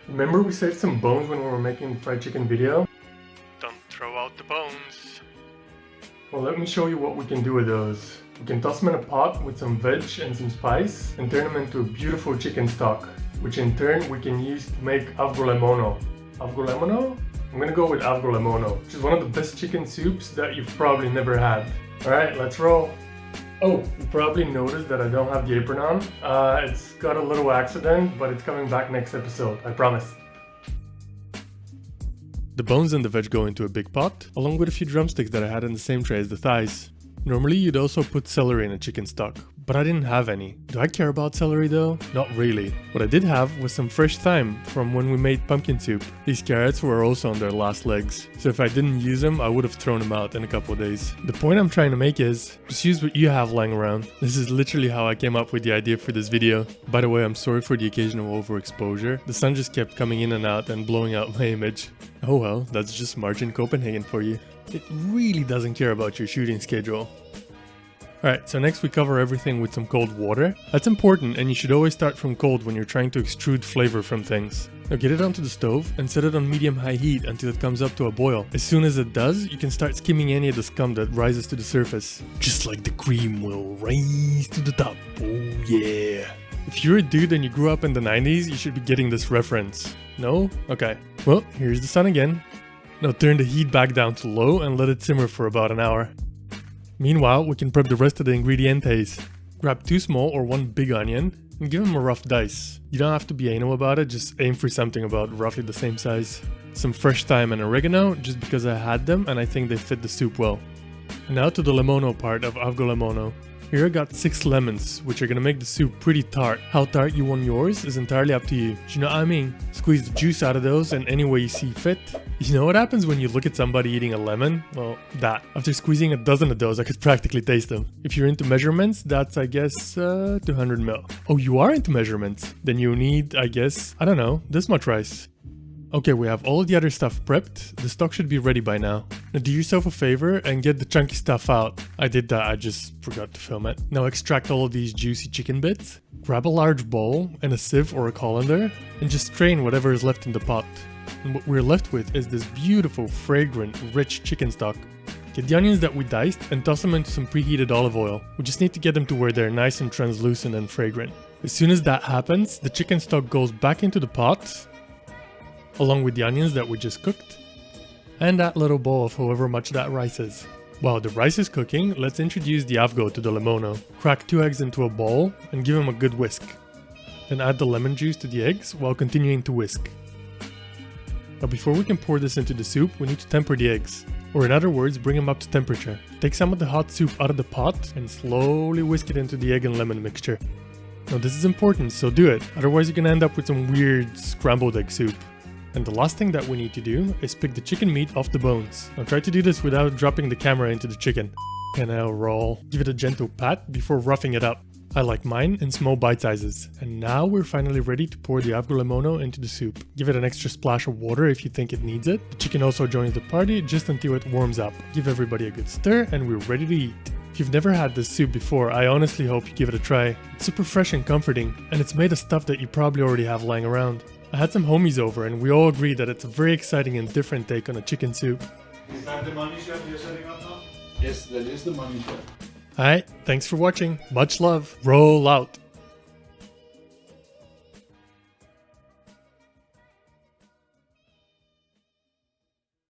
Remember we saved some bones when we were making the fried chicken video? Don't throw out the bones. Well, let me show you what we can do with those. We can toss them in a pot with some veg and some spice and turn them into a beautiful chicken stock, which in turn we can use to make Avgolemono. Avgolemono? I'm gonna go with Avgolemono, which is one of the best chicken soups that you've probably never had. Alright, let's roll. Oh, you probably noticed that I don't have the apron on. It's got a little accident, but it's coming back next episode, I promise. The bones and the veg go into a big pot, along with a few drumsticks that I had in the same tray as the thighs. Normally you'd also put celery in a chicken stock, but I didn't have any. Do I care about celery though? Not really. What I did have was some fresh thyme from when we made pumpkin soup. These carrots were also on their last legs, so if I didn't use them I would have thrown them out in a couple of days. The point I'm trying to make is, just use what you have lying around. This is literally how I came up with the idea for this video. By the way, I'm sorry for the occasional overexposure. The sun just kept coming in and out and blowing out my image. Oh well, that's just March in Copenhagen for you. It really doesn't care about your shooting schedule. Alright, so next we cover everything with some cold water. That's important, and you should always start from cold when you're trying to extrude flavor from things. Now get it onto the stove and set it on medium-high heat until it comes up to a boil. As soon as it does, you can start skimming any of the scum that rises to the surface. Just like the cream will rise to the top. Oh yeah. If you're a dude and you grew up in the 90s, you should be getting this reference. No? Okay. Well, here's the sun again. Now turn the heat back down to low and let it simmer for about an hour. Meanwhile, we can prep the rest of the ingredientes. Grab 2 small or 1 big onion and give them a rough dice. You don't have to be anal about it, just aim for something about roughly the same size. Some fresh thyme and oregano, just because I had them and I think they fit the soup well. And now to the lemono part of Avgolemono. Here I got 6 lemons, which are gonna make the soup pretty tart. How tart you want yours is entirely up to you. Do you know what I mean? Squeeze the juice out of those in any way you see fit. You know what happens when you look at somebody eating a lemon? Well, that. After squeezing a dozen of those, I could practically taste them. If you're into measurements, that's I guess 200 ml. Oh, you are into measurements? Then you need, I guess, I don't know, this much rice. Okay, we have all of the other stuff prepped. The stock should be ready by now. Now do yourself a favor and get the chunky stuff out. I did that, I just forgot to film it. Now extract all of these juicy chicken bits. Grab a large bowl and a sieve or a colander and just strain whatever is left in the pot. And what we're left with is this beautiful, fragrant, rich chicken stock. Get the onions that we diced and toss them into some preheated olive oil. We just need to get them to where they're nice and translucent and fragrant. As soon as that happens, the chicken stock goes back into the pot, along with the onions that we just cooked, and that little bowl of however much that rice is. While the rice is cooking, let's introduce the avgo to the lemono. Crack 2 eggs into a bowl and give them a good whisk. Then add the lemon juice to the eggs while continuing to whisk. Now before we can pour this into the soup, we need to temper the eggs. Or in other words, bring them up to temperature. Take some of the hot soup out of the pot and slowly whisk it into the egg and lemon mixture. Now this is important, so do it, otherwise you can end up with some weird scrambled egg soup. And the last thing that we need to do is pick the chicken meat off the bones. Now try to do this without dropping the camera into the chicken. And now roll. Give it a gentle pat before roughing it up. I like mine in small bite sizes. And now we're finally ready to pour the Avgolemono into the soup. Give it an extra splash of water if you think it needs it. The chicken also joins the party just until it warms up. Give everybody a good stir and we're ready to eat. If you've never had this soup before, I honestly hope you give it a try. It's super fresh and comforting, and it's made of stuff that you probably already have lying around. I had some homies over and we all agreed that it's a very exciting and different take on a chicken soup. Is that the money shot you're setting up now? Yes, that is the money shot. Alright, thanks for watching. Much love. Roll out.